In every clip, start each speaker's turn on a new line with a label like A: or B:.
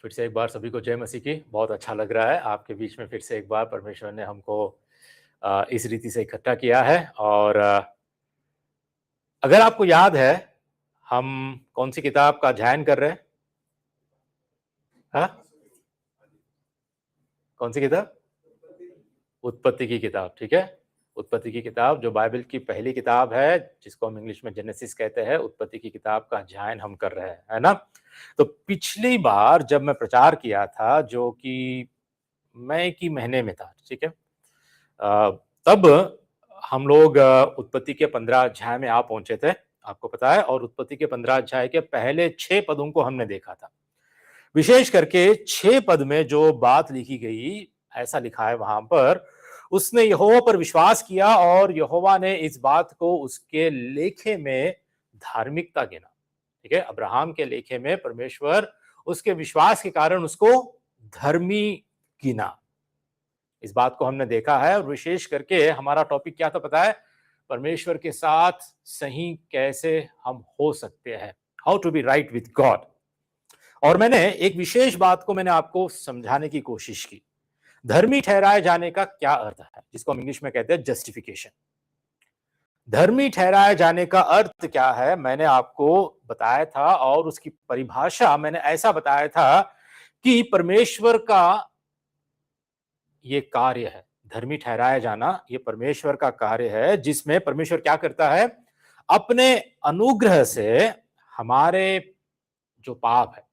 A: फिर से एक बार सभी को जय मसीह की। बहुत अच्छा लग रहा है आपके बीच में फिर से एक बार परमेश्वर ने हमको इस रीति से इकट्ठा किया है। और अगर आपको याद है हम कौन सी किताब का अध्ययन कर रहे हैं? हाँ, कौन सी किताब? उत्पत्ति की किताब। ठीक है, उत्पत्ति की किताब जो बाइबल की पहली किताब है, जिसको हम इंग्लिश में जेनेसिस कहते हैं। उत्पत्ति की किताब का अध्ययन हम कर रहे हैं, है ना। तो पिछली बार जब मैं प्रचार किया था, जो कि मई की महीने में था, ठीक है, तब हम लोग उत्पत्ति के 15 अध्याय में आ पहुंचे थे, आपको पता है। और उत्पत्ति के 15 अध्याय के पहले 6 पदों को हमने देखा था। विशेष करके 6 पद में जो बात लिखी गई, ऐसा लिखा है वहां पर, उसने यहोवा पर विश्वास किया और यहोवा ने इस बात को उसके लेखे में धार्मिकता गिना। ठीक है, अब्राहम के लेखे में परमेश्वर उसके विश्वास के कारण उसको धर्मी गिना। इस बात को हमने देखा है। और विशेष करके हमारा टॉपिक क्या था पता है? परमेश्वर के साथ सही कैसे हम हो सकते हैं, how to be right with God. और मैंने एक विशेष बात को मैंने आपको समझाने की कोशिश की। धर्मी ठहराए जाने का क्या अर्थ है, जिसको हम इंग्लिश में कहते हैं जस्टिफिकेशन। धर्मी ठहराए जाने का अर्थ क्या है, मैंने आपको बताया था। और उसकी परिभाषा मैंने ऐसा बताया था कि परमेश्वर का ये कार्य है। धर्मी ठहराया जाना ये परमेश्वर का कार्य है, जिसमें परमेश्वर क्या करता है, अपने अनुग्रह से हमारे जो पाप है,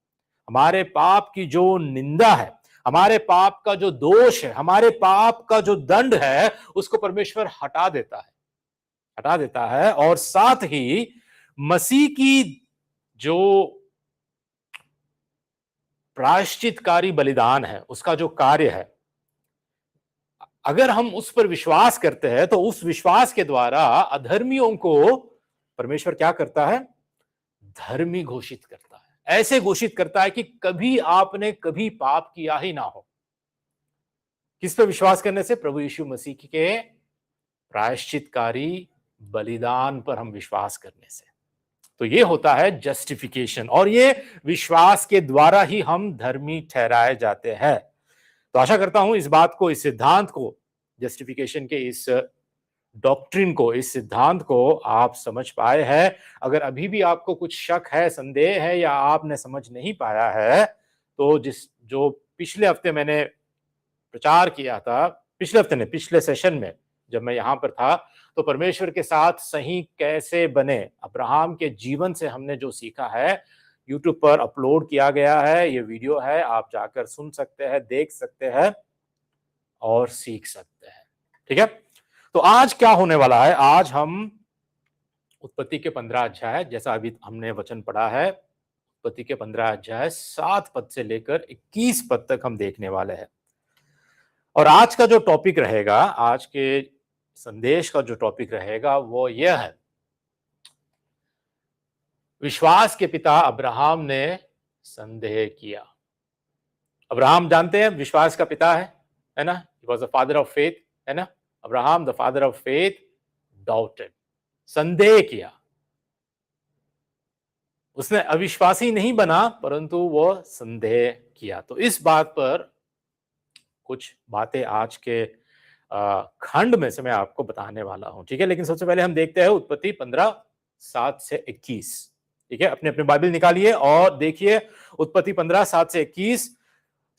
A: हमारे पाप की जो निंदा है, हमारे पाप का जो दोष है, हमारे पाप का जो दंड है, उसको परमेश्वर हटा देता है। और साथ ही मसीह की जो प्रायश्चितकारी बलिदान है, उसका जो कार्य है, अगर हम उस पर विश्वास करते हैं तो उस विश्वास के द्वारा अधर्मियों को परमेश्वर क्या करता है, धर्मी घोषित करता है। ऐसे घोषित करता है कि कभी आपने कभी पाप किया ही ना हो। किस पर विश्वास करने से? प्रभु यीशु मसीह के प्रायश्चितकारी बलिदान पर हम विश्वास करने से। तो ये होता है जस्टिफिकेशन, और ये विश्वास के द्वारा ही हम धर्मी ठहराए जाते हैं। तो आशा करता हूं इस बात को, इस सिद्धांत को, जस्टिफिकेशन के इस डॉक्ट्रिन को, इस सिद्धांत को आप समझ पाए हैं। अगर अभी भी आपको कुछ शक है, संदेह है, या आपने समझ नहीं पाया है, तो जो पिछले हफ्ते मैंने प्रचार किया था, पिछले हफ्ते ने, पिछले सेशन में जब मैं यहां पर था, तो परमेश्वर के साथ सही कैसे बने, अब्राहम के जीवन से हमने जो सीखा है, यूट्यूब पर अपलोड किया गया है। ये वीडियो है, आप जाकर सुन सकते हैं, देख सकते हैं और सीख सकते हैं। ठीक है, तो आज क्या होने वाला है? आज हम उत्पत्ति के 15 अध्याय, जैसा अभी हमने वचन पढ़ा है, उत्पत्ति के 15 अध्याय 7 पद से लेकर 21 पद तक हम देखने वाले हैं। और आज का जो टॉपिक रहेगा, आज के संदेश का जो टॉपिक रहेगा, वो यह है, विश्वास के पिता अब्राहम ने संदेह किया। अब्राहम जानते हैं विश्वास का पिता है ना। He was the father of faith, है ना। Abraham the father of faith doubted, संदेह किया। उसने अविश्वासी नहीं बना, परंतु वो संदेह किया। तो इस बात पर कुछ बातें आज के खंड में से मैं आपको बताने वाला हूं। ठीक है, लेकिन सबसे पहले हम देखते हैं उत्पत्ति 15 7 से 21। ठीक है, अपने अपने बाइबल निकालिए और देखिए उत्पत्ति 15 7 से 21।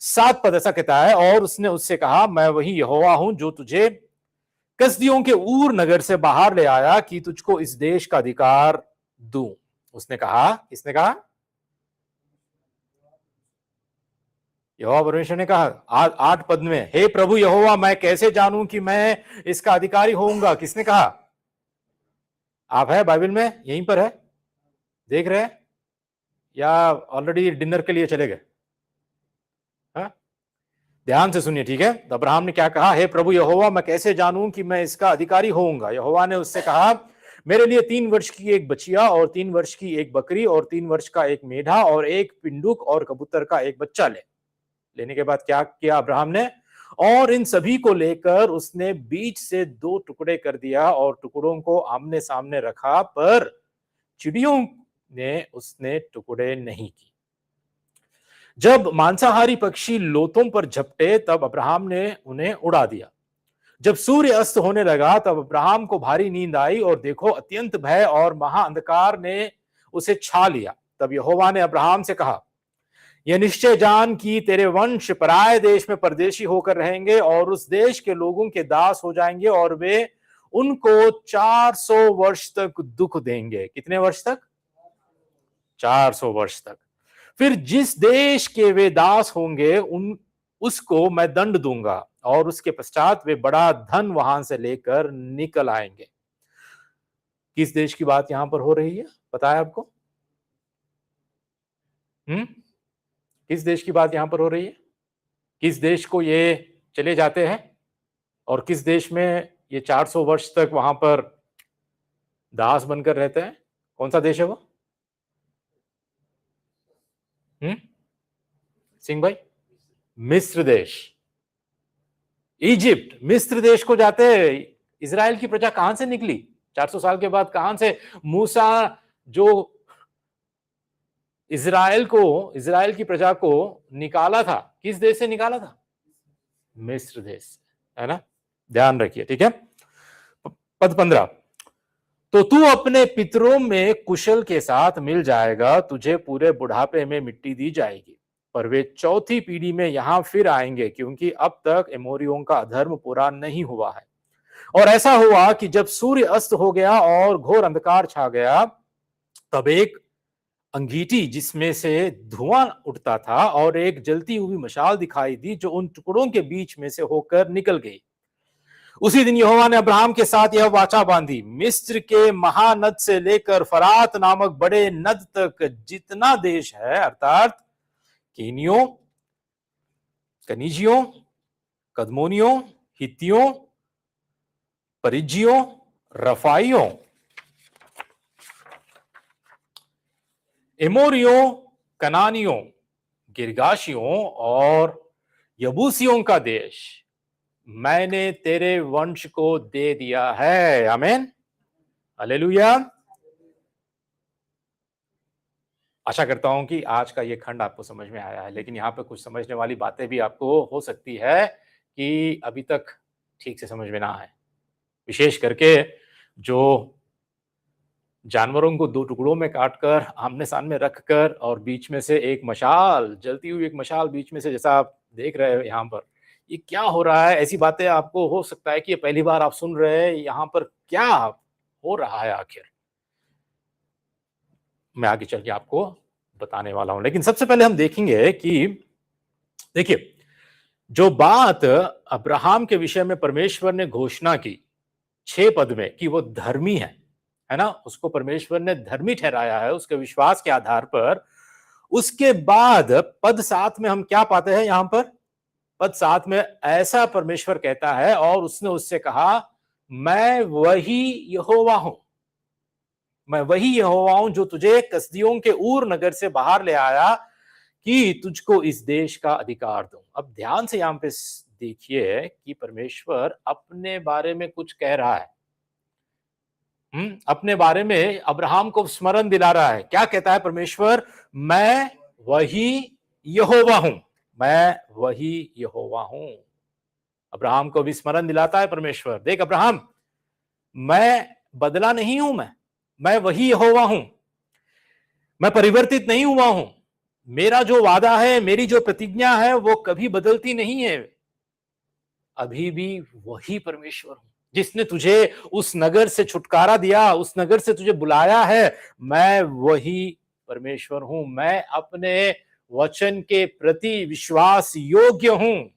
A: 7 पद ऐसा कहता है, और उसने उससे कहा, मैं वही यहोवा हूं जो तुझे कसदियों के ऊर नगर से बाहर ले आया कि तुझको इस देश का अधिकार दूं। उसने कहा, किसने कहा? यहोवा परमेश्वर ने कहा 8 पद में, हे प्रभु यहोवा, मैं कैसे जानूं कि मैं इसका अधिकारी होऊंगा? किसने कहा? आप है बाइबल में, यहीं पर है, देख रहे हैं, या ऑलरेडी डिनर के लिए चले गए? हाँ, ध्यान से सुनिए। ठीक है, तो अब्राहम ने क्या कहा? हे प्रभु यहोवा, मैं कैसे जानूं कि मैं इसका अधिकारी होऊंगा? यहोवा ने उससे कहा, मेरे लिए 3 वर्ष की एक बछिया और 3 वर्ष की एक बकरी और 3 वर्ष का एक मेढ़ा और एक पिंडुक और कबूतर का एक बच्चा लेने के बाद क्या किया अब्राहम ने? और इन सभी को लेकर उसने बीच से 2 टुकड़े कर दिया और टुकड़ों को आमने सामने रखा, पर चिड़ियों ने उसने टुकड़े नहीं की। जब मांसाहारी पक्षी लोथों पर झपटे तब अब्राहम ने उन्हें उड़ा दिया। जब सूर्य अस्त होने लगा तब अब्राहम को भारी नींद आई और देखो अत्यंत भय और महा अंधकार ने उसे छा लिया। तब यहोवा ने अब्राहम से कहा, यह निश्चय जान कि तेरे वंश पराये देश में परदेशी होकर रहेंगे और उस देश के लोगों के दास हो जाएंगे और वे उनको 400 वर्ष तक दुख देंगे। कितने वर्ष तक? 400 वर्ष तक। फिर जिस देश के वे दास होंगे उसको मैं दंड दूंगा और उसके पश्चात वे बड़ा धन वहां से लेकर निकल आएंगे। किस देश की बात यहां पर हो रही है, पता है आपको? किस देश की बात यहां पर हो रही है? किस देश को ये चले जाते हैं और किस देश में ये 400 वर्ष तक वहां पर दास बनकर रहते हैं? कौन सा देश है वो? सिंह भाई? मिस्र देश, इजिप्ट, मिस्र देश को जाते हैं। इजराइल की प्रजा कहां से निकली 400 साल के बाद? कहां से? मूसा जो इजराइल की प्रजा को निकाला था, किस देश से निकाला था? मिस्र देश, है ना? ध्यान रखिए, ठीक है। पद 15, तो तू अपने पितरों में कुशल के साथ मिल जाएगा, तुझे पूरे बुढ़ापे में मिट्टी दी जाएगी, पर वे चौथी पीढ़ी में यहां फिर आएंगे, क्योंकि अब तक एमोरियों का अधर्म पूरा नहीं हुआ है। और ऐसा हुआ कि जब सूर्य अस्त हो गया और घोर अंधकार छा गया, तब एक अंगीठी जिसमें से धुआं उठता था और एक जलती हुई मशाल दिखाई दी, जो उन टुकड़ों के बीच में से होकर निकल गई। उसी दिन यहोवा ने अब्राहम के साथ यह वाचा बांधी, मिस्र के महानद से लेकर फरात नामक बड़े नद तक जितना देश है, अर्थात कीनियों, कनिजियों, कदमोनियों, हित्तियों, परिज्जियों, रफाइयों, एमोरियों, कनानियों, गिरगाशियों और यबूसियों का देश मैंने तेरे वंश को दे दिया है। आमीन, हालेलुया। आशा करता हूं कि आज का ये खंड आपको समझ में आया है, लेकिन यहाँ पे कुछ समझने वाली बातें भी आपको हो सकती है कि अभी तक ठीक से समझ में ना आए। विशेष करके जो जानवरों को दो टुकड़ों में काटकर आमने सामने रखकर और बीच में से एक मशाल, जलती हुई एक मशाल बीच में से, जैसा आप देख रहे हो यहाँ पर, ये क्या हो रहा है? ऐसी बातें आपको हो सकता है कि ये पहली बार आप सुन रहे हैं, यहाँ पर क्या हो रहा है आखिर? मैं आगे चल के आपको बताने वाला हूं, लेकिन सबसे पहले हम देखेंगे कि देखिए, जो बात अब्राहम के विषय में परमेश्वर ने घोषणा की 6 पद में कि वो धर्मी है ना, उसको परमेश्वर ने धर्मी ठहराया है उसके विश्वास के आधार पर। उसके बाद पद 7 में हम क्या पाते हैं? यहां पर पद 7 में ऐसा परमेश्वर कहता है, और उसने उससे कहा, मैं वही यहोवा हूं, मैं वही यहोवा हूं जो तुझे कसदियों के ऊर नगर से बाहर ले आया कि तुझको इस देश का अधिकार दूं। अब ध्यान से यहां पे देखिए कि परमेश्वर अपने बारे में कुछ कह रहा है। अपने बारे में अब्राहम को स्मरण दिला रहा है। क्या कहता है परमेश्वर? मैं वही यहोवा हूं, मैं वही यहोवा हूं। अब्राहम को भी स्मरण दिलाता है परमेश्वर, देख अब्राहम, मैं बदला नहीं हूं, मैं वही यहोवा हूं, मैं परिवर्तित नहीं हुआ हूं। मेरा जो वादा है, मेरी जो प्रतिज्ञा है, वो कभी बदलती नहीं है। अभी भी वही परमेश्वर हूं जिसने तुझे उस नगर से छुटकारा दिया, उस नगर से तुझे बुलाया है। मैं वही परमेश्वर हूं, मैं अपने वचन के प्रति विश्वास योग्य हूं।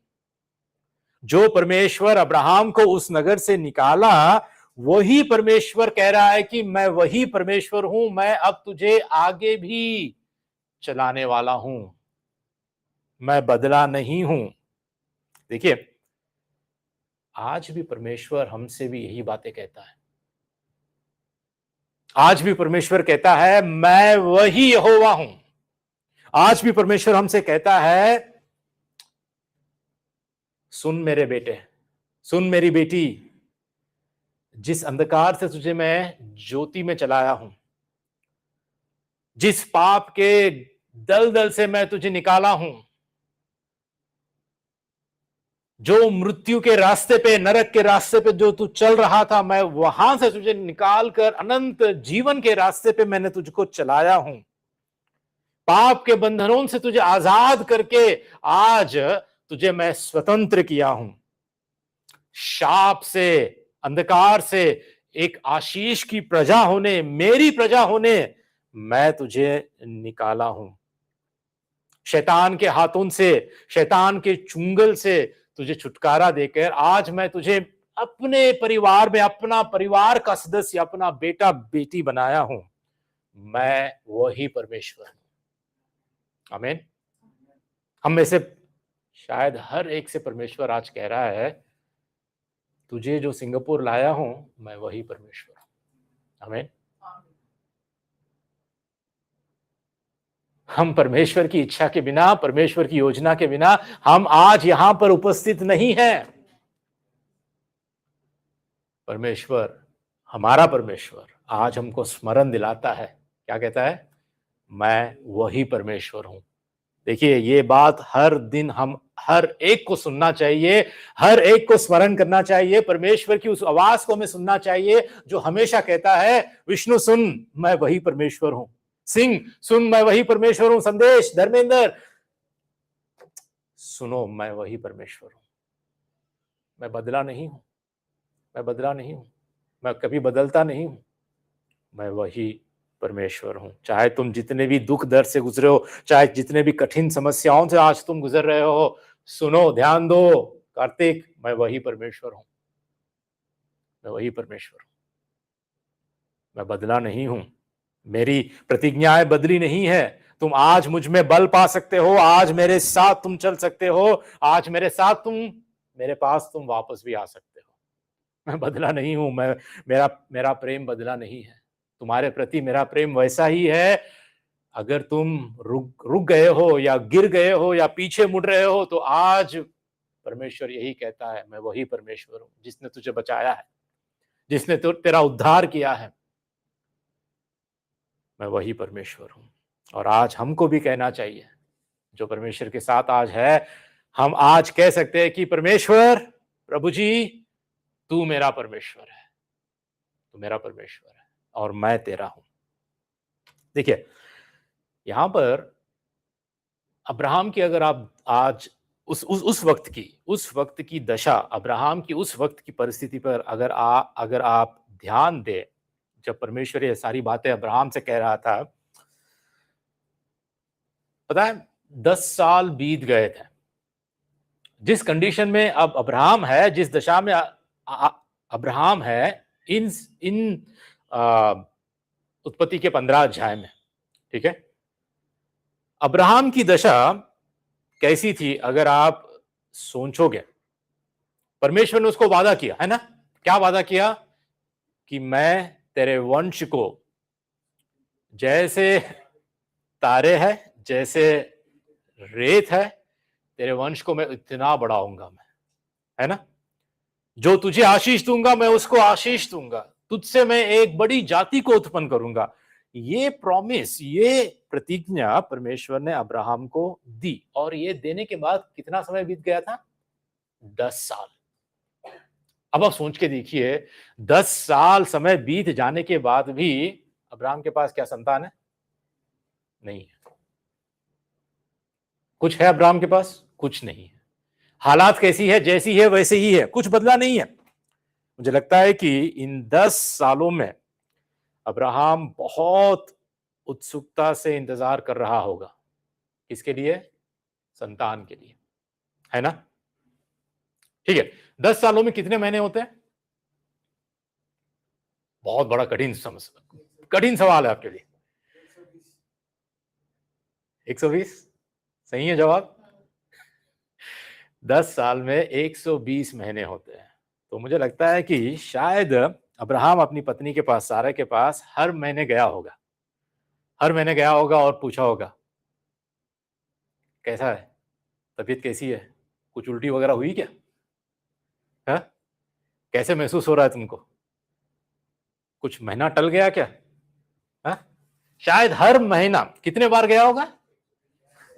A: जो परमेश्वर अब्राहम को उस नगर से निकाला, वही परमेश्वर कह रहा है कि मैं वही परमेश्वर हूं, मैं अब तुझे आगे भी चलाने वाला हूं, मैं बदला नहीं हूं। देखिए, आज भी परमेश्वर हमसे भी यही बातें कहता है। आज भी परमेश्वर कहता है, मैं वही यहोवा हूं। आज भी परमेश्वर हमसे कहता है, सुन मेरे बेटे, सुन मेरी बेटी, जिस अंधकार से तुझे मैं ज्योति में चलाया हूं, जिस पाप के दलदल से मैं तुझे निकाला हूं। जो मृत्यु के रास्ते पे, नरक के रास्ते पे जो तू चल रहा था, मैं वहां से तुझे निकाल कर अनंत जीवन के रास्ते पे मैंने तुझको चलाया हूं। पाप के बंधनों से तुझे आजाद करके आज तुझे मैं स्वतंत्र किया हूं। शाप से, अंधकार से एक आशीष की प्रजा होने, मेरी प्रजा होने मैं तुझे निकाला हूं। शैतान के हाथों से, शैतान के चुंगल से तुझे छुटकारा देकर आज मैं तुझे अपने परिवार में अपना परिवार का सदस्य, अपना बेटा बेटी बनाया हूं। मैं वही परमेश्वर हूं। आमीन। हम में से शायद हर एक से परमेश्वर आज कह रहा है, तुझे जो सिंगापुर लाया हूं, मैं वही परमेश्वर हूं। आमीन। हम परमेश्वर की इच्छा के बिना, परमेश्वर की योजना के बिना हम आज यहां पर उपस्थित नहीं हैं। परमेश्वर, हमारा परमेश्वर आज हमको स्मरण दिलाता है। क्या कहता है? मैं वही परमेश्वर हूं। देखिए, ये बात हर दिन हम हर एक को सुनना चाहिए, हर एक को स्मरण करना चाहिए। परमेश्वर की उस आवाज को हमें सुनना चाहिए जो हमेशा कहता है, विष्णु सुन, मैं वही परमेश्वर हूं। सिंह सुन, मैं वही परमेश्वर हूं। संदेश, धर्मेंद्र सुनो, मैं वही परमेश्वर हूं। मैं बदला नहीं हूं, मैं बदला नहीं हूं, मैं कभी बदलता नहीं हूं। मैं वही परमेश्वर हूं। चाहे तुम जितने भी दुख दर्द से गुजरे हो, चाहे जितने भी कठिन समस्याओं से आज तुम गुजर रहे हो, सुनो, ध्यान दो, कार्तिक, मैं वही परमेश्वर हूं। मैं वही परमेश्वर हूं। मैं बदला नहीं हूं। मेरी प्रतिज्ञाएं बदली नहीं है। तुम आज मुझ में बल पा सकते हो, आज मेरे साथ तुम चल सकते हो, आज मेरे साथ तुम, मेरे पास तुम वापस भी आ सकते हो। मैं बदला नहीं हूं। मैं, मेरा मेरा प्रेम बदला नहीं है। तुम्हारे प्रति मेरा प्रेम वैसा ही है। अगर तुम रुक रुक गए हो या गिर गए हो या पीछे मुड़ रहे हो, तो आज परमेश्वर यही कहता है, मैं वही परमेश्वर हूं जिसने तुझे बचाया है, जिसने तेरा उद्धार किया है। मैं वही परमेश्वर हूं। और आज हमको भी कहना चाहिए, जो परमेश्वर के साथ आज है, हम आज कह सकते हैं कि परमेश्वर, प्रभु जी, तू मेरा परमेश्वर है, तू मेरा परमेश्वर है और मैं तेरा हूं। देखिए, यहां पर अब्राहम की, अगर आप आज उस वक्त की दशा, अब्राहम की उस वक्त की परिस्थिति पर अगर आप ध्यान दें, जब परमेश्वर ये सारी बातें अब्राहम से कह रहा था, पता है 10 साल बीत गए थे। जिस कंडीशन में अब अब्राहम है, जिस दशा में अब्राहम है, इन इन उत्पत्ति के 15 अध्याय में, ठीक है, अब्राहम की दशा कैसी थी अगर आप सोचोगे। परमेश्वर ने उसको वादा किया है ना, क्या वादा किया? कि मैं तेरे वंश को जैसे तारे है, जैसे रेत है, तेरे वंश को मैं इतना बढ़ाऊंगा, मैं, है ना, जो तुझे आशीष दूंगा मैं उसको आशीष दूंगा, तुझसे मैं एक बड़ी जाति को उत्पन्न करूंगा। ये प्रॉमिस, ये प्रतिज्ञा परमेश्वर ने अब्राहम को दी। और ये देने के बाद कितना समय बीत गया था? 10 साल। अब आप सोच के देखिए, 10 साल समय बीत जाने के बाद भी अब्राहम के पास क्या संतान है? नहीं है। कुछ है अब्राहम के पास? कुछ नहीं है। हालात कैसी है? जैसी है वैसे ही है, कुछ बदला नहीं है। मुझे लगता है कि इन 10 सालों में अब्राहम बहुत उत्सुकता से इंतजार कर रहा होगा। किसके लिए? संतान के लिए, है ना? ठीक है, 10 सालों में कितने महीने होते हैं? बहुत बड़ा कठिन सवाल है आपके लिए। 120 सही है जवाब। 10 साल में 120 महीने होते हैं। तो मुझे लगता है कि शायद अब्राहम अपनी पत्नी के पास, सारा के पास हर महीने गया होगा, हर महीने गया होगा और पूछा होगा, कैसा है, तबीयत कैसी है, कुछ उल्टी वगैरह हुई क्या, है, कैसे महसूस हो रहा है तुमको, कुछ महीना टल गया क्या, है? शायद हर महीना कितने बार गया होगा?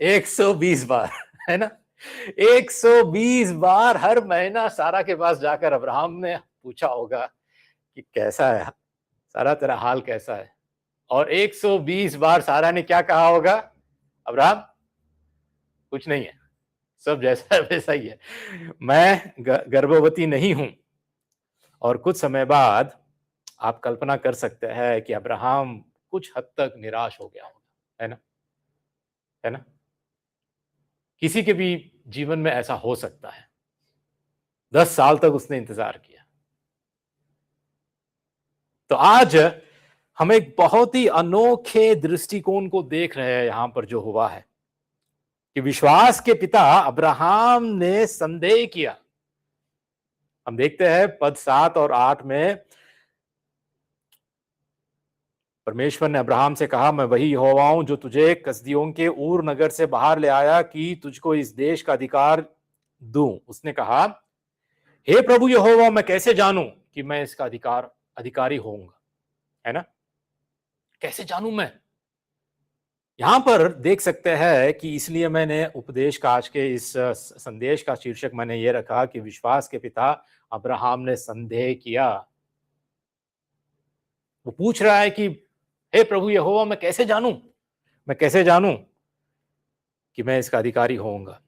A: 120 बार, है ना? 120 बार हर महीना सारा के पास जाकर अब्राहम ने पूछा होगा कि कैसा है सारा, तेरा हाल कैसा है? और 120 बार सारा ने क्या कहा होगा? अब्राहम कुछ नहीं है, सब जैसा है वैसा ही है, मैं गर्भवती नहीं हूं। और कुछ समय बाद आप कल्पना कर सकते हैं कि अब्राहम कुछ हद तक निराश हो गया होगा, है ना? है ना? किसी के भी जीवन में ऐसा हो सकता है। 10 साल तक उसने इंतजार किया। तो आज हम एक बहुत ही अनोखे दृष्टिकोण को देख रहे हैं यहां पर जो हुआ है कि विश्वास के पिता अब्राहम ने संदेह किया। हम देखते हैं पद 7 और 8 में परमेश्वर ने अब्राहम से कहा, मैं वही यहोवा हूं जो तुझे कसदियों के ऊर नगर से बाहर ले आया कि तुझको इस देश का अधिकार दूं। उसने कहा, हे प्रभु यहोवा, मैं कैसे जानूं कि मैं इसका अधिकारी होऊंगा? है ना? कैसे जानूं मैं? यहां पर देख सकते हैं कि इसलिए मैंने उपदेश का आज के इस संदेश का शीर्षक मैंने ये रखा कि विश्वास के पिता अब्राहम ने संदेह किया। वो पूछ रहा है कि हे प्रभु यहोवा, मैं कैसे जानूं? मैं कैसे जानूं कि मैं इसका अधिकारी होऊंगा?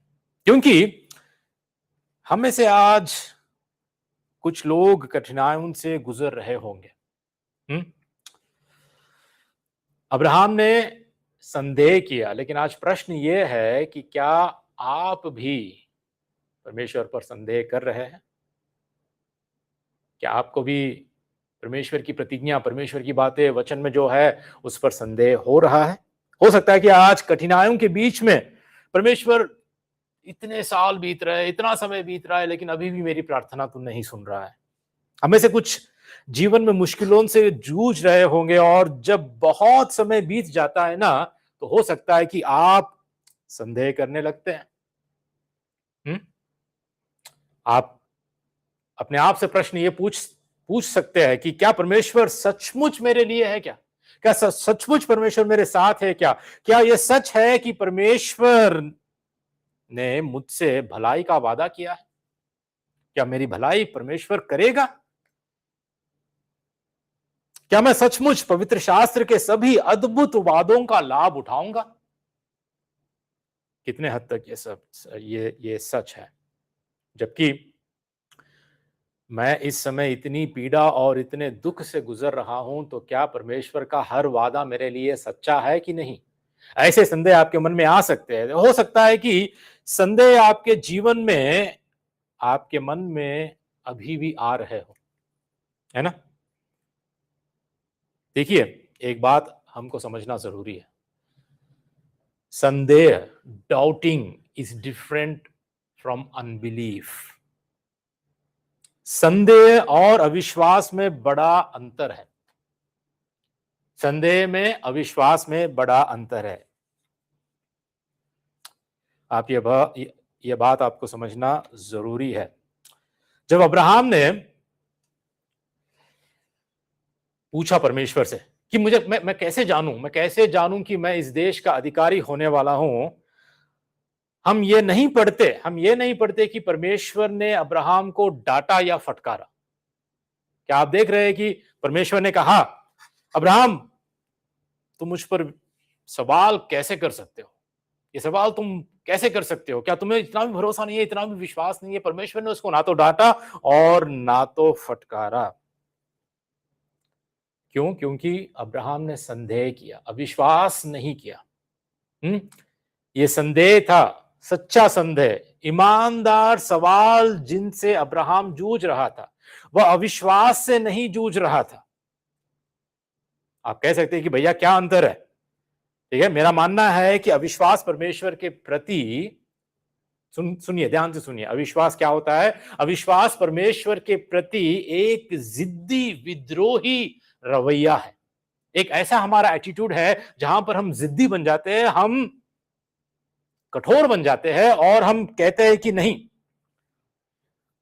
A: क्योंकि हम में से आज कुछ लोग कठिनाइयों से गुजर रहे होंगे। अब्राहम ने संदेह किया, लेकिन आज प्रश्न यह है कि क्या आप भी परमेश्वर पर संदेह कर रहे हैं? क्या आपको भी परमेश्वर की प्रतिज्ञा, परमेश्वर की बातें, वचन में जो है उस पर संदेह हो रहा है? हो सकता है कि आज कठिनाइयों के बीच में परमेश्वर, इतने साल बीत रहे, इतना समय बीत रहा है, लेकिन अभी भी मेरी प्रार्थना तो नहीं सुन रहा है। हमें से कुछ जीवन में मुश्किलों से जूझ रहे होंगे और जब बहुत समय बीत जाता है ना, तो हो सकता है कि आप संदेह करने लगते हैं। आप अपने आप से प्रश्न ये पूछ सकते हैं कि क्या परमेश्वर सचमुच मेरे लिए है? क्या सचमुच परमेश्वर मेरे साथ है? क्या यह सच है कि परमेश्वर ने मुझसे भलाई का वादा किया है? क्या मेरी भलाई परमेश्वर करेगा? क्या मैं सचमुच पवित्र शास्त्र के सभी अद्भुत वादों का लाभ उठाऊंगा? कितने हद तक ये सच है? जबकि मैं इस समय इतनी पीड़ा और इतने दुख से गुजर रहा हूं, तो क्या परमेश्वर का हर वादा मेरे लिए सच्चा है कि नहीं? ऐसे संदेह आपके मन में आ सकते हैं। हो सकता है कि संदेह आपके जीवन में, आपके मन में अभी भी आ रहे हो, है ना? देखिए, एक बात हमको समझना जरूरी है। संदेह, doubting is different from unbelief. संदेह और अविश्वास में बड़ा अंतर है। संदेह में, अविश्वास में बड़ा अंतर है। आप ये बात आपको समझना जरूरी है। जब अब्राहम ने पूछा परमेश्वर से कि मैं कैसे जानूं कि मैं इस देश का अधिकारी होने वाला हूं, हम ये नहीं पढ़ते कि परमेश्वर ने अब्राहम को डांटा या फटकारा। क्या आप देख रहे हैं कि परमेश्वर ने कहा, अब्राहम, तुम मुझ पर सवाल कैसे कर सकते हो? ये सवाल तुम कैसे कर सकते हो? क्या तुम्हें इतना भी भरोसा नहीं है, इतना भी विश्वास नहीं है? परमेश्वर ने उसको ना तो डांटा और ना तो फटकारा। क्यों? क्योंकि अब्राहम ने संदेह किया, अविश्वास नहीं किया। ये संदेह था, सच्चा संदेह, ईमानदार सवाल जिनसे अब्राहम जूझ रहा था। वह अविश्वास से नहीं जूझ रहा था। आप कह सकते हैं कि भैया क्या अंतर है? ठीक है, मेरा मानना है कि अविश्वास परमेश्वर के प्रति, सुनिए, ध्यान से सुनिए, अविश्वास क्या होता है? अविश्वास परमेश्वर के प्रति एक जिद्दी, विद्रोही रवैया है। एक ऐसा हमारा एटीट्यूड है जहां पर हम जिद्दी बन जाते हैं, हम कठोर बन जाते हैं और हम कहते हैं कि नहीं,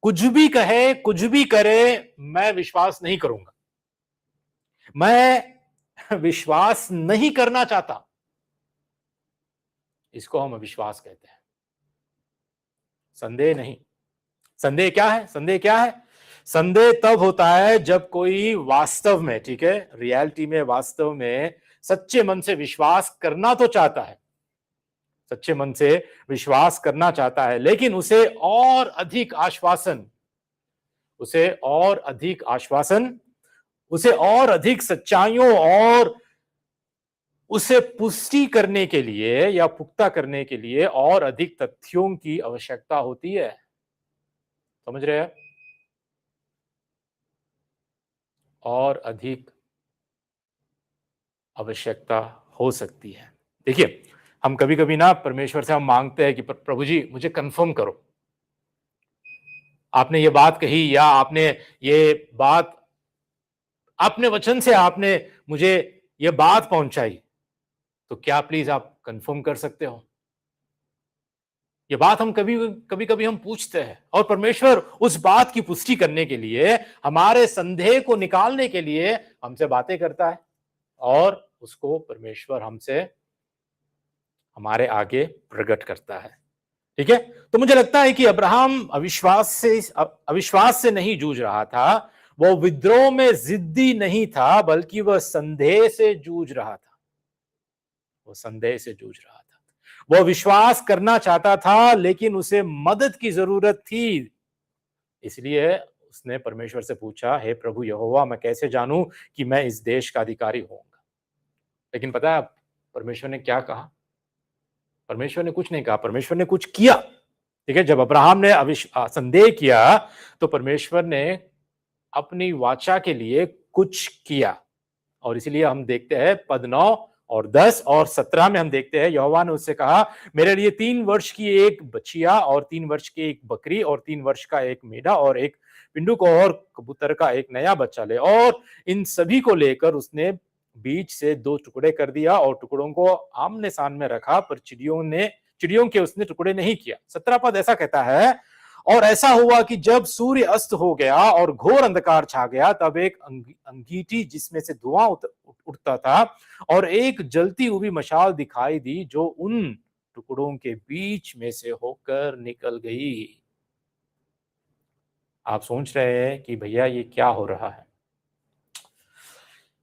A: कुछ भी कहे, कुछ भी करे, मैं विश्वास नहीं करूंगा, मैं विश्वास नहीं करना चाहता। इसको हम अविश्वास कहते हैं, संदेह नहीं। संदेह क्या है? संदेह क्या है? संदेह तब होता है जब कोई वास्तव में, ठीक है, रियलिटी में, वास्तव में सच्चे मन से विश्वास करना तो चाहता है, सच्चे मन से विश्वास करना चाहता है, लेकिन उसे और अधिक आश्वासन, उसे और अधिक आश्वासन, उसे और अधिक सच्चाइयों और उसे पुष्टि करने के लिए या पुख्ता करने के लिए और अधिक तथ्यों की आवश्यकता होती है। समझ रहे हैं? और अधिक आवश्यकता हो सकती है। देखिए, हम कभी कभी ना परमेश्वर से हम मांगते हैं कि प्रभु जी मुझे कंफर्म करो, आपने ये बात कही, या आपने ये बात, आपने वचन से आपने मुझे ये बात पहुंचाई, तो क्या प्लीज आप कंफर्म कर सकते हो? ये बात हम कभी कभी कभी हम पूछते हैं, और परमेश्वर उस बात की पुष्टि करने के लिए, हमारे संदेह को निकालने के लिए हमसे बातें करता है, और उसको परमेश्वर हमसे, हमारे आगे प्रकट करता है। ठीक है? तो मुझे लगता है कि अब्राहम अविश्वास से नहीं जूझ रहा था, वो विद्रोह में जिद्दी नहीं था, बल्कि वह संदेह से जूझ रहा था। वो संदेह से जूझ रहा था। वो विश्वास करना चाहता था, लेकिन उसे मदद की जरूरत थी। इसलिए उसने परमेश्वर से पूछा, हे प्रभु यहोवा, मैं कैसे जानूं कि मैं इस देश का अधिकारी होऊंगा? लेकिन पता है परमेश्वर ने क्या कहा? परमेश्वर ने कुछ नहीं कहा, परमेश्वर ने कुछ किया। ठीक है, जब अब्राहम ने संदेह किया, तो परमेश्वर ने अपनी वाचा के लिए कुछ किया। और इसीलिए हम देखते हैं पद 9 और 10 और 17 में हम देखते हैं, यहोवा ने उससे कहा, मेरे लिए 3 वर्ष की एक बछिया और 3 वर्ष की एक बकरी और 3 वर्ष का एक मेढ़ा और एक पिंडुक और कबूतर का एक नया बच्चा ले। और इन सभी को लेकर उसने बीच से 2 टुकड़े कर दिया और टुकड़ों को आमने सामने रखा, पर चिड़ियों के उसने टुकड़े नहीं किया। 17 पद ऐसा कहता है, और ऐसा हुआ कि जब सूर्य अस्त हो गया और घोर अंधकार छा गया, तब एक अंगीठी जिसमें से धुआं उठता था और एक जलती हुई मशाल दिखाई दी, जो उन टुकड़ों के बीच में से होकर निकल गई। आप सोच रहे हैं कि भैया ये क्या हो रहा है,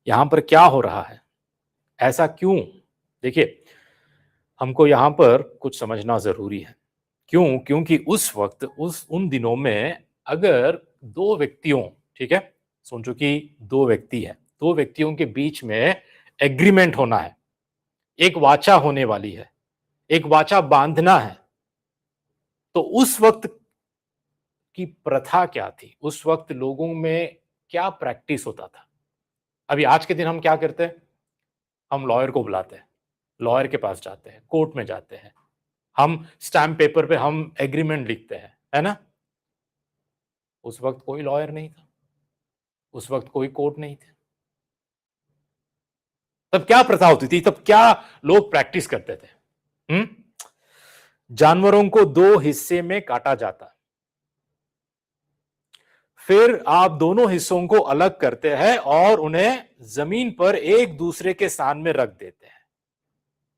A: यहां पर क्या हो रहा है, ऐसा क्यों? देखिए, हमको यहां पर कुछ समझना जरूरी है। क्यों? क्योंकि उस वक्त, उन दिनों में, अगर 2 व्यक्तियों, ठीक है, सोचो कि 2 व्यक्ति है, 2 व्यक्तियों के बीच में एग्रीमेंट होना है, एक वाचा होने वाली है, एक वाचा बांधना है, तो उस वक्त की प्रथा क्या थी? उस वक्त लोगों में क्या प्रैक्टिस होता था? अभी आज के दिन हम क्या करते हैं? हम लॉयर को बुलाते हैं, लॉयर के पास जाते हैं, कोर्ट में जाते हैं, हम स्टैम्प पेपर पे हम एग्रीमेंट लिखते हैं, है ना? उस वक्त कोई लॉयर नहीं था, उस वक्त कोई कोर्ट नहीं थे। तब क्या प्रथा होती थी? तब क्या लोग प्रैक्टिस करते थे? जानवरों को 2 हिस्से में काटा जाता, फिर आप दोनों हिस्सों को अलग करते हैं और उन्हें जमीन पर एक दूसरे के सामने रख देते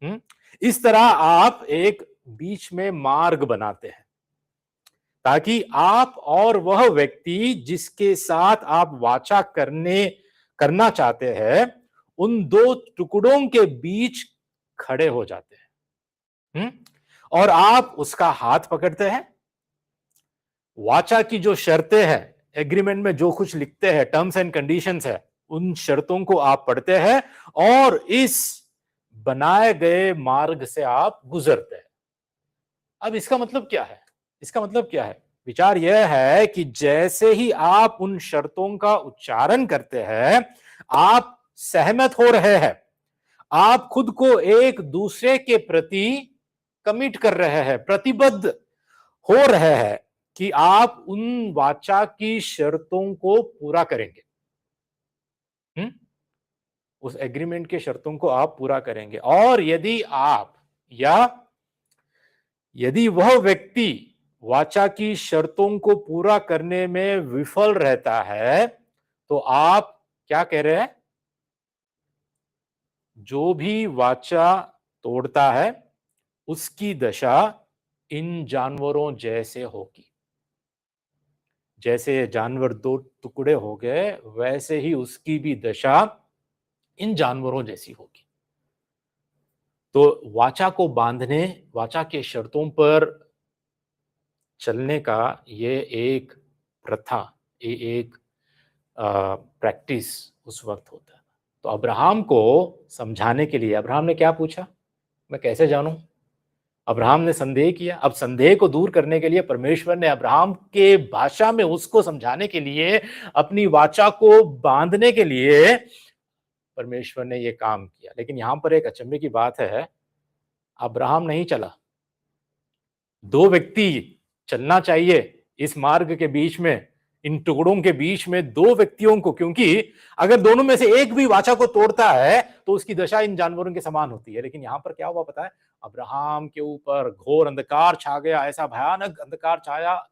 A: हैं। इस तरह आप एक बीच में मार्ग बनाते हैं, ताकि आप और वह व्यक्ति जिसके साथ आप वाचा करना चाहते हैं, उन 2 टुकड़ों के बीच खड़े हो जाते हैं। और आप उसका हाथ पकड़ते हैं। वाचा की जो शर्तें हैं, एग्रीमेंट में जो कुछ लिखते हैं, टर्म्स एंड कंडीशंस है, उन शर्तों को आप पढ़ते हैं और इस बनाए गए मार्ग से आप गुजरते हैं। अब इसका मतलब क्या है? इसका मतलब क्या है? विचार यह है कि जैसे ही आप उन शर्तों का उच्चारण करते हैं, आप सहमत हो रहे हैं, आप खुद को एक दूसरे के प्रति कमिट कर रहे हैं, प्रतिबद्ध हो रहे हैं कि आप उन वाचा की शर्तों को पूरा करेंगे। उस एग्रीमेंट के शर्तों को आप पूरा करेंगे। और यदि वह व्यक्ति वाचा की शर्तों को पूरा करने में विफल रहता है, तो आप क्या कह रहे हैं? जो भी वाचा तोड़ता है, उसकी दशा इन जानवरों जैसे होगी। जैसे जानवर दो टुकड़े हो गए, वैसे ही उसकी भी दशा इन जानवरों जैसी होगी। तो वाचा को बांधने, वाचा के शर्तों पर चलने का ये एक प्रथा, ये एक प्रैक्टिस उस वक्त होता है। तो अब्राहम को समझाने के लिए अब्राहम ने क्या पूछा, मैं कैसे जानूं? अब्राहम ने संदेह किया। अब संदेह को दूर करने के लिए परमेश्वर ने अब्राहम के भाषा में उसको समझाने के लिए, अपनी वाचा को बांधने के लिए परमेश्वर ने यह काम किया। लेकिन यहां पर एक अचंभे की बात है, अब्राहम नहीं चला। दो व्यक्ति चलना चाहिए इस मार्ग के बीच में, इन टुकड़ों के बीच में दो व्यक्तियों को, क्योंकि अगर दोनों में से एक भी वाचा को तोड़ता है तो उसकी दशा इन जानवरों के समान होती है। लेकिन यहां पर क्या हुआ पता है? अब्राहम के ऊपर घोर अंधकार छा गया, ऐसा भयानक अंधकार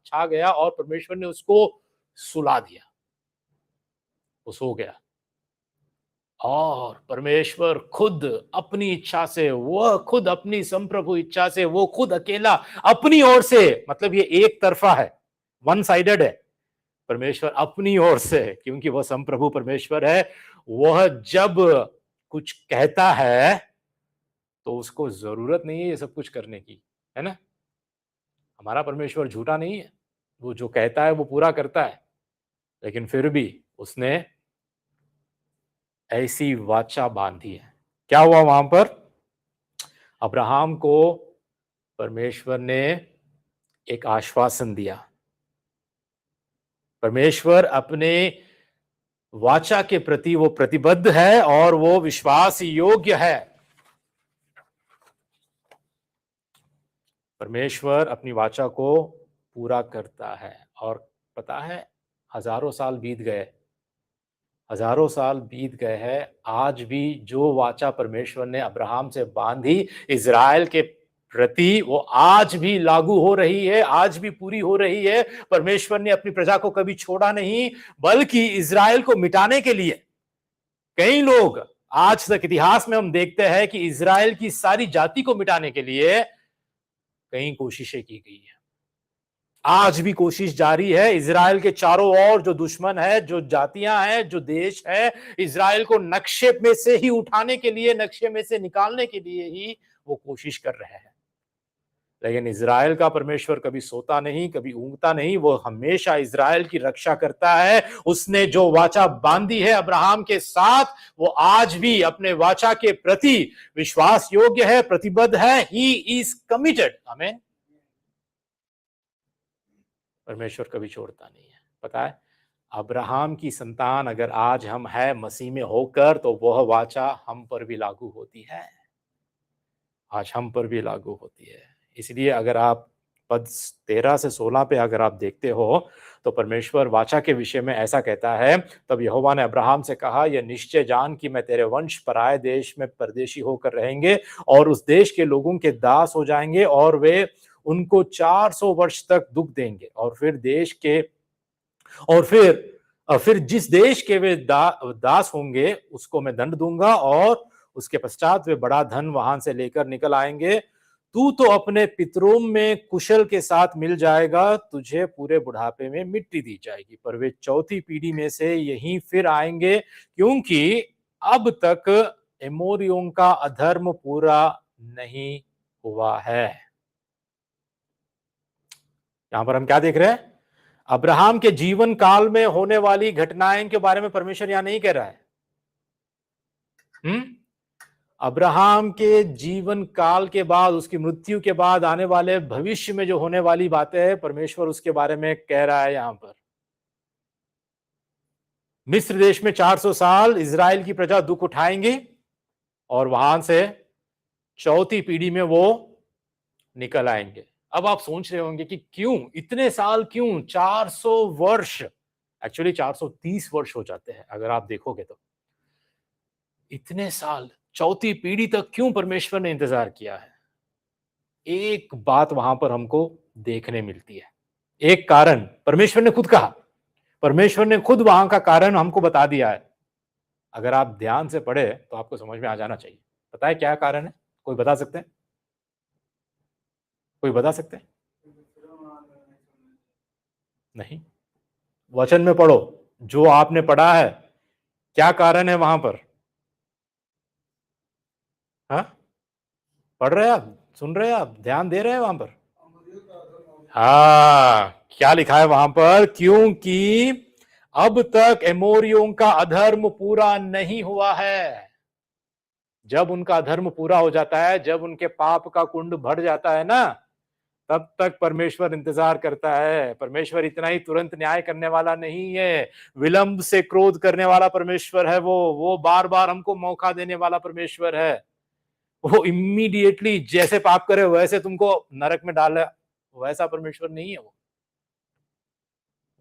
A: छा गया और परमेश्वर ने उसको सुला दिया, वो सो गया। और परमेश्वर खुद अपनी इच्छा से, वह खुद अपनी संप्रभु इच्छा से, वो खुद अकेला अपनी ओर से, मतलब ये एक तरफा है, वन साइडेड है। परमेश्वर अपनी ओर से, क्योंकि वह संप्रभु परमेश्वर है, वह जब कुछ कहता है तो उसको जरूरत नहीं है ये सब कुछ करने की, है ना? हमारा परमेश्वर झूठा नहीं है, वो जो कहता है वो पूरा करता है। लेकिन फिर भी उसने ऐसी वाचा बांधी है। क्या हुआ वहां पर? अब्राहम को परमेश्वर ने एक आश्वासन दिया। परमेश्वर अपने वाचा के प्रति वो प्रतिबद्ध है और वो विश्वास योग्य है। परमेश्वर अपनी वाचा को पूरा करता है। और पता है, हजारों साल बीत गए, हजारों साल बीत गए हैं, आज भी जो वाचा परमेश्वर ने अब्राहम से बांधी इजराइल के प्रति, वो आज भी लागू हो रही है, आज भी पूरी हो रही है। परमेश्वर ने अपनी प्रजा को कभी छोड़ा नहीं, बल्कि इजराइल को मिटाने के लिए कई लोग, आज तक इतिहास में हम देखते हैं कि इजराइल की सारी जाति को मिटाने के लिए कई कोशिशें की गई है। आज भी कोशिश जारी है। इजराइल के चारों ओर जो दुश्मन है, जो जातियां हैं, जो देश है, इजराइल को नक्शे में से ही उठाने के लिए, नक्शे में से निकालने के लिए ही वो कोशिश कर रहे हैं। लेकिन इजराइल का परमेश्वर कभी सोता नहीं, कभी ऊंघता नहीं, वो हमेशा इजराइल की रक्षा करता है। उसने जो वाचा बांधी है अब्राहम के साथ, वो आज भी अपने वाचा के प्रति विश्वास योग्य है, प्रतिबद्ध है। He is committed. आमीन। परमेश्वर कभी छोड़ता नहीं है। पता है, अब्राहम की संतान अगर आज हम है मसीह में होकर, तो वह वाचा हम पर भी लागू होती है, आज हम पर भी लागू होती है। इसलिए अगर आप पद 13 से 16 पे अगर आप देखते हो, तो परमेश्वर वाचा के विषय में ऐसा कहता है, तब यहोवा ने अब्राहम से कहा, यह निश्चय जान कि मैं तेरे वंश पराए देश में परदेशी होकर रहेंगे और उस देश के लोगों के दास हो जाएंगे और वे उनको 400 वर्ष तक दुख देंगे और फिर जिस देश के वे दास होंगे उसको मैं दंड दूंगा और उसके पश्चात वे बड़ा धन वहां से लेकर निकल आएंगे। तू तो अपने पितरों में कुशल के साथ मिल जाएगा, तुझे पूरे बुढ़ापे में मिट्टी दी जाएगी, पर वे चौथी पीढ़ी में से यहीं फिर आएंगे, क्योंकि अब तक एमोरियों का अधर्म पूरा नहीं हुआ है। यहां पर हम क्या देख रहे हैं? अब्राहम के जीवन काल में होने वाली घटनाएं के बारे में परमेश्वर यहां नहीं कह रहा है। अब्राहम के जीवन काल के बाद, उसकी मृत्यु के बाद आने वाले भविष्य में जो होने वाली बातें हैं, परमेश्वर उसके बारे में कह रहा है। यहां पर मिस्र देश में 400 साल इजराइल की प्रजा दुख उठाएंगी और वहां से चौथी पीढ़ी में वो निकल आएंगे। अब आप सोच रहे होंगे कि क्यों इतने साल, क्यों 400 वर्ष? एक्चुअली 430 वर्ष हो जाते हैं अगर आप देखोगे तो। इतने साल, चौथी पीढ़ी तक क्यों परमेश्वर ने इंतजार किया है? एक बात वहां पर हमको देखने मिलती है, एक कारण परमेश्वर ने खुद कहा, परमेश्वर ने खुद वहां का कारण हमको बता दिया है। अगर आप ध्यान से पढ़े तो आपको समझ में आ जाना चाहिए। पता है क्या कारण है? कोई बता सकते हैं? कोई बता सकते हैं? नहीं, वचन में पढ़ो जो आपने पढ़ा है, क्या कारण है वहां पर? हाँ, पढ़ रहे हैं आप, सुन रहे हैं आप, ध्यान दे रहे हैं वहां पर? हाँ, क्या लिखा है वहां पर? क्योंकि अब तक एमोरियों का अधर्म पूरा नहीं हुआ है। जब उनका अधर्म पूरा हो जाता है, जब उनके पाप का कुंड भर जाता है ना, तब तक परमेश्वर इंतजार करता है। परमेश्वर इतना ही तुरंत न्याय करने वाला नहीं है, विलंब से क्रोध करने वाला परमेश्वर है। वो बार बार हमको मौका देने वाला परमेश्वर है। वो इमीडिएटली जैसे पाप करे वैसे तुमको नरक में डाले, वैसा परमेश्वर नहीं है।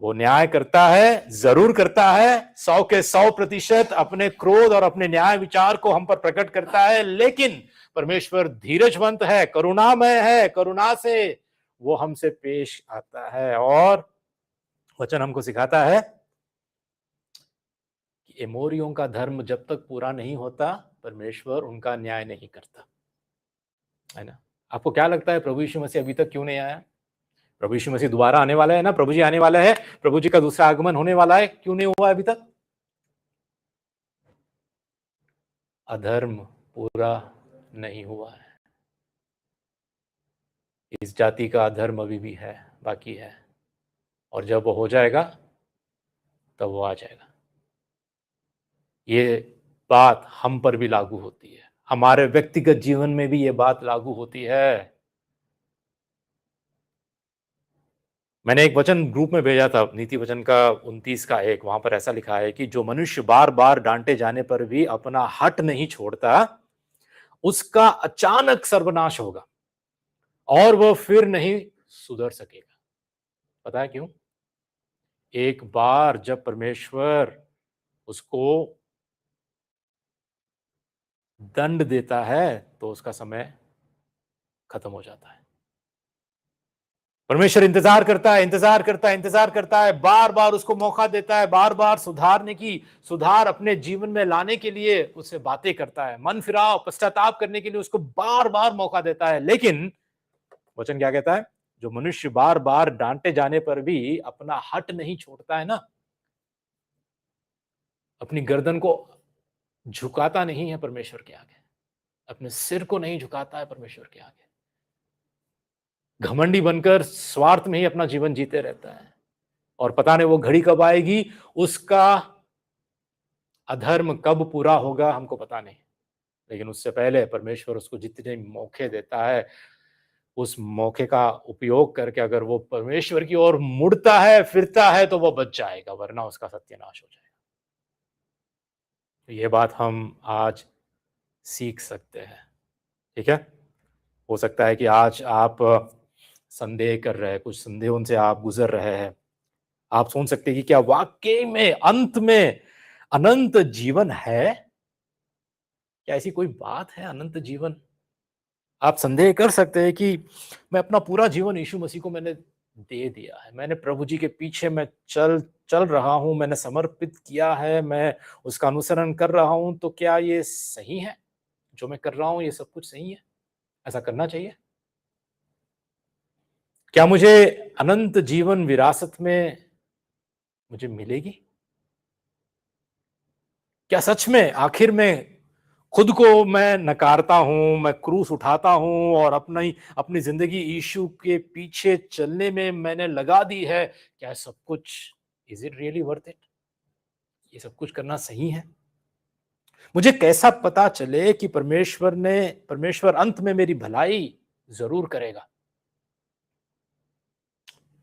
A: वो न्याय करता है, जरूर करता है, 100% अपने क्रोध और अपने न्याय विचार को हम पर प्रकट करता है। लेकिन परमेश्वर धीरजवंत है, करुणामय है, करुणा से वो हमसे पेश आता है। और वचन हमको सिखाता है कि एमोरियों का धर्म जब तक पूरा नहीं होता, परमेश्वर उनका न्याय नहीं करता, है ना। आपको क्या लगता है प्रभु यीशु मसीह अभी तक क्यों नहीं आया? प्रभु यीशु मसीह दोबारा आने वाला है ना, प्रभु जी आने वाला है, प्रभु जी का दूसरा आगमन होने वाला है, क्यों नहीं हुआ अभी तक? अधर्म पूरा नहीं हुआ है। इस जाति का अधर्म अभी भी है, बाकी है, और जब वो हो जाएगा तब वो आ जाएगा। ये बात हम पर भी लागू होती है, हमारे व्यक्तिगत जीवन में भी ये बात लागू होती है। मैंने एक वचन ग्रुप में भेजा था, नीति वचन का 29 का 1, वहां पर ऐसा लिखा है कि जो मनुष्य बार बार डांटे जाने पर भी अपना हट नहीं छोड़ता, उसका अचानक सर्वनाश होगा और वह फिर नहीं सुधर सकेगा। पता है क्यों? एक बार जब परमेश्वर उसको दंड देता है तो उसका समय खत्म हो जाता है। परमेश्वर इंतजार करता है, इंतजार करता है, इंतजार करता है, बार बार उसको मौका देता है, बार बार सुधारने की, सुधार अपने जीवन में लाने के लिए उससे बातें करता है, मन फिराव, पश्चाताप करने के लिए उसको बार बार मौका देता है। लेकिन वचन क्या कहता है? जो मनुष्य बार बार डांटे जाने पर भी अपना हट नहीं छोड़ता है ना, अपनी गर्दन को झुकाता नहीं है परमेश्वर के आगे, अपने सिर को नहीं झुकाता है परमेश्वर के आगे, घमंडी बनकर स्वार्थ में ही अपना जीवन जीते रहता है, और पता नहीं वो घड़ी कब आएगी, उसका अधर्म कब पूरा होगा, हमको पता नहीं। लेकिन उससे पहले परमेश्वर उसको जितने मौके देता है, उस मौके का उपयोग करके अगर वो परमेश्वर की ओर मुड़ता है, फिरता है, तो वो बच जाएगा, वरना उसका सत्यानाश हो जाएगा। तो ये बात हम आज सीख सकते हैं, ठीक है। हो सकता है कि आज आप संदेह कर रहे हैं, कुछ संदेहों से आप गुजर रहे हैं। आप सोच सकते हैं कि क्या वाकई में अंत में अनंत जीवन है? क्या ऐसी कोई बात है अनंत जीवन? आप संदेह कर सकते हैं कि मैं अपना पूरा जीवन यीशु मसीह को मैंने दे दिया है, मैंने प्रभु जी के पीछे मैं चल चल रहा हूं, मैंने समर्पित किया है, मैं उसका अनुसरण कर रहा हूं, तो क्या ये सही है? जो मैं कर रहा हूं ये सब कुछ सही है? ऐसा करना चाहिए? क्या मुझे अनंत जीवन विरासत में मुझे मिलेगी? क्या सच में आखिर में खुद को मैं नकारता हूं, मैं क्रूस उठाता हूं और अपनी जिंदगी यीशु के पीछे चलने में मैंने लगा दी है, क्या सब कुछ, is it really worth it? ये सब कुछ करना सही है? मुझे कैसा पता चले कि परमेश्वर अंत में मेरी भलाई जरूर करेगा?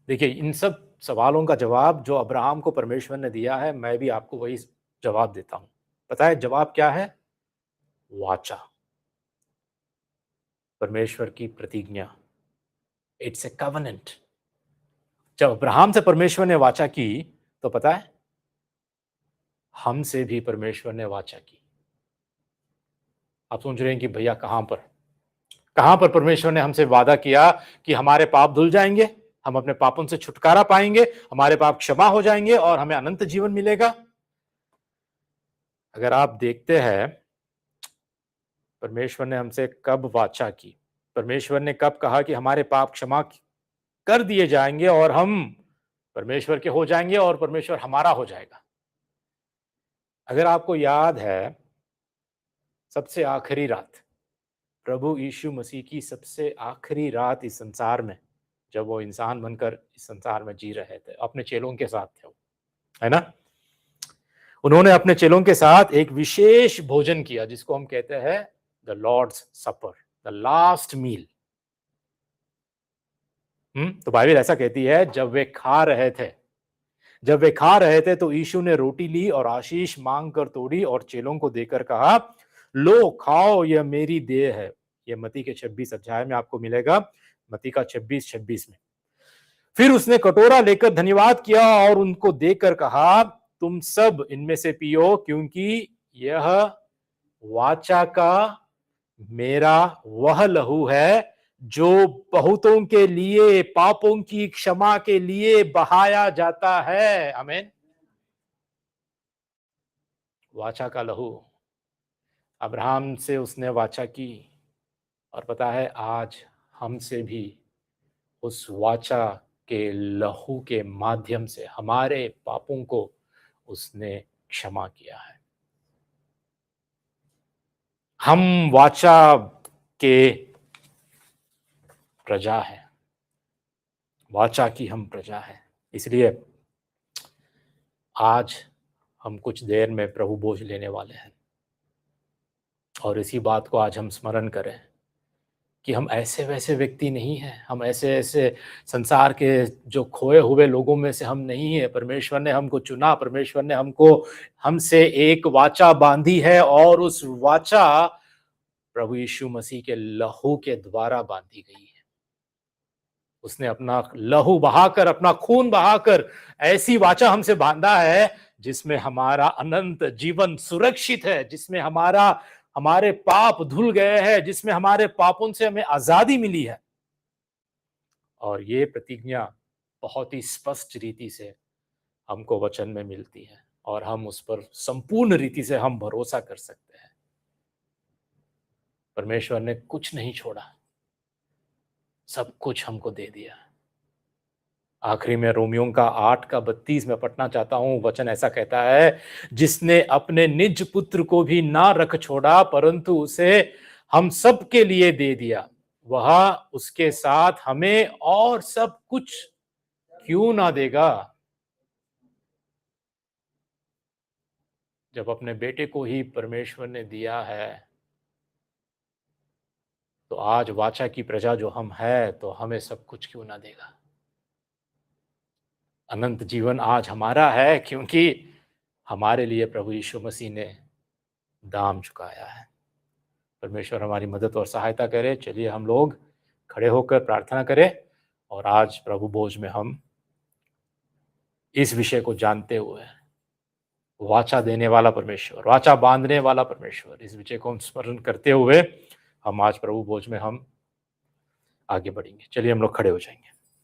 A: देखिए, इन सब सवालों का जवाब जो अब्राहम को परमेश्वर ने दिया है, मैं भी आपको वही जवाब देता हूं। पता है जवाब क्या है? वाचा, परमेश्वर की प्रतिज्ञा। It's a covenant. जब अब्राहम से परमेश्वर ने वाचा की, तो पता है हमसे भी परमेश्वर ने वाचा की। आप सोच रहे हैं कि भैया कहां पर परमेश्वर ने हमसे वादा किया कि हमारे पाप धुल जाएंगे, हम अपने पापों से छुटकारा पाएंगे, हमारे पाप क्षमा हो जाएंगे और हमें अनंत जीवन मिलेगा? अगर आप देखते हैं परमेश्वर ने हमसे कब वाचा की, परमेश्वर ने कब कहा कि हमारे पाप क्षमा कर दिए जाएंगे और हम परमेश्वर के हो जाएंगे और परमेश्वर हमारा हो जाएगा? अगर आपको याद है, सबसे आखिरी रात, प्रभु यीशु मसीह की सबसे आखिरी रात इस संसार में, जब वो इंसान बनकर इस संसार में जी रहे थे, अपने चेलों के साथ थे वो, है ना? उन्होंने अपने चेलों के साथ एक विशेष भोजन किया जिसको हम कहते हैं the Lord's supper, the last meal. तो बाइबल ऐसा कहती है, जब वे खा रहे थे तो यीशु ने रोटी ली और आशीष मांग कर तोड़ी और चेलों को देकर कहा, लो खाओ, यह मेरी देह है। यह मत्ती के 26 अध्याय में आपको मिलेगा, मत्ती का 26 में। फिर उसने कटोरा लेकर धन्यवाद किया और उनको देकर कहा, तुम सब इनमें से पियो, क्योंकि यह वाचा का मेरा वह लहू है जो बहुतों के लिए पापों की क्षमा के लिए बहाया जाता है। आमीन। वाचा का लहू, अब्राहम से उसने वाचा की, और पता है आज हमसे भी उस वाचा के लहू के माध्यम से हमारे पापों को उसने क्षमा किया है। हम वाचा के प्रजा है, वाचा की हम प्रजा है। इसलिए आज हम कुछ देर में प्रभु भोज लेने वाले हैं, और इसी बात को आज हम स्मरण करें कि हम ऐसे वैसे व्यक्ति नहीं हैं, हम ऐसे ऐसे संसार के जो खोए हुए लोगों में से हम नहीं है। परमेश्वर ने हमको चुना, परमेश्वर ने हमसे एक वाचा बांधी है, और उस वाचा प्रभु यीशु मसीह के लहू के द्वारा बांधी गई है। उसने अपना लहू बहाकर, अपना खून बहाकर ऐसी वाचा हमसे बांधा है जिसमें हमारा अनंत जीवन सुरक्षित है, जिसमें हमारे पाप धुल गए हैं, जिसमें हमारे पापों से हमें आजादी मिली है। और ये प्रतिज्ञा बहुत ही स्पष्ट रीति से हमको वचन में मिलती है, और हम उस पर संपूर्ण रीति से हम भरोसा कर सकते हैं। परमेश्वर ने कुछ नहीं छोड़ा, सब कुछ हमको दे दिया। आखिरी में रोमियों का 8:32 में पढ़ना चाहता हूं। वचन ऐसा कहता है, जिसने अपने निज पुत्र को भी ना रख छोड़ा परंतु उसे हम सब के लिए दे दिया, वह उसके साथ हमें और सब कुछ क्यों ना देगा। जब अपने बेटे को ही परमेश्वर ने दिया है, तो आज वाचा की प्रजा जो हम है, तो हमें सब कुछ क्यों ना देगा। अनंत जीवन आज हमारा है, क्योंकि हमारे लिए प्रभु यीशु मसीह ने दाम चुकाया है। परमेश्वर हमारी मदद और सहायता करे। चलिए हम लोग खड़े होकर प्रार्थना करें, और आज प्रभु भोज में हम इस विषय को जानते हुए, वाचा देने वाला परमेश्वर, वाचा बांधने वाला परमेश्वर, इस विषय को हम स्मरण करते हुए हम आज प्रभु भोज में हम आगे बढ़ेंगे। चलिए हम लोग खड़े हो जाएंगे।